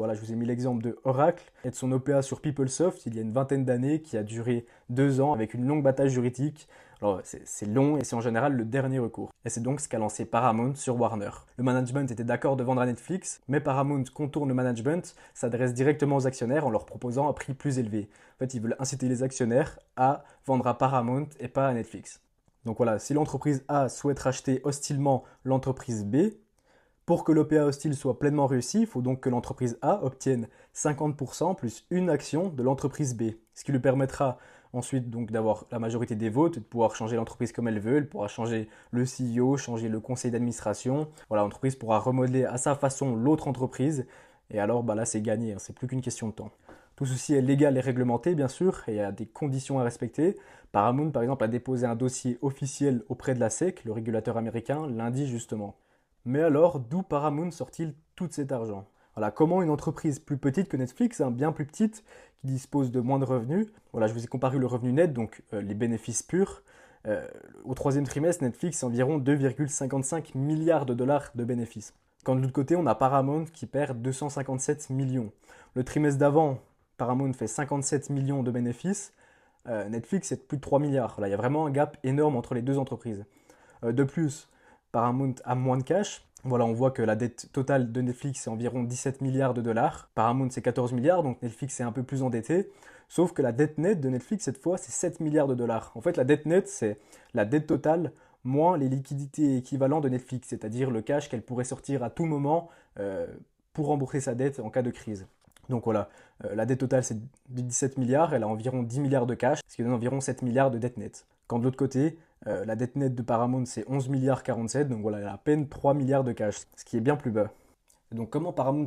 Voilà, je vous ai mis l'exemple de Oracle et de son OPA sur PeopleSoft il y a une vingtaine d'années qui a duré 2 ans avec une longue bataille juridique. Alors c'est long et c'est en général le dernier recours. Et c'est donc ce qu'a lancé Paramount sur Warner. Le management était d'accord de vendre à Netflix, mais Paramount contourne le management, s'adresse directement aux actionnaires en leur proposant un prix plus élevé. En fait, ils veulent inciter les actionnaires à vendre à Paramount et pas à Netflix. Donc voilà, si l'entreprise A souhaite racheter hostilement l'entreprise B, pour que l'OPA hostile soit pleinement réussi, il faut donc que l'entreprise A obtienne 50% plus une action de l'entreprise B, ce qui lui permettra ensuite donc d'avoir la majorité des votes et de pouvoir changer l'entreprise comme elle veut. Elle pourra changer le CEO, changer le conseil d'administration. Voilà, l'entreprise pourra remodeler à sa façon l'autre entreprise. Et alors là, c'est gagné, hein, c'est plus qu'une question de temps. Tout ceci est légal et réglementé, bien sûr, et il y a des conditions à respecter. Paramount, par exemple, a déposé un dossier officiel auprès de la SEC, le régulateur américain, lundi justement. Mais alors, d'où Paramount sort-il tout cet argent? Voilà, comment une entreprise plus petite que Netflix, hein, bien plus petite, qui dispose de moins de revenus, voilà, je vous ai comparé le revenu net, donc les bénéfices purs. Euh, Au troisième trimestre, Netflix a environ 2,55 milliards de dollars de bénéfices. Quand de l'autre côté, on a Paramount qui perd 257 millions. Le trimestre d'avant, Paramount fait 57 millions de bénéfices. Netflix, c'est plus de 3 milliards. Là, il y a vraiment un gap énorme entre les deux entreprises. De plus, Paramount a moins de cash. Voilà, on voit que la dette totale de Netflix est environ 17 milliards de dollars. Paramount, c'est 14 milliards, donc Netflix est un peu plus endetté. Sauf que la dette nette de Netflix, cette fois, c'est 7 milliards de dollars. En fait, la dette nette, c'est la dette totale moins les liquidités équivalentes de Netflix, c'est-à-dire le cash qu'elle pourrait sortir à tout moment euh, pour rembourser sa dette en cas de crise. Donc voilà, la dette totale c'est de 17 milliards, elle a environ 10 milliards de cash, ce qui donne environ 7 milliards de dette nette. Quand de l'autre côté, la dette nette de Paramount c'est 11 milliards 47, donc voilà, elle a à peine 3 milliards de cash, ce qui est bien plus bas. Et donc comment Paramount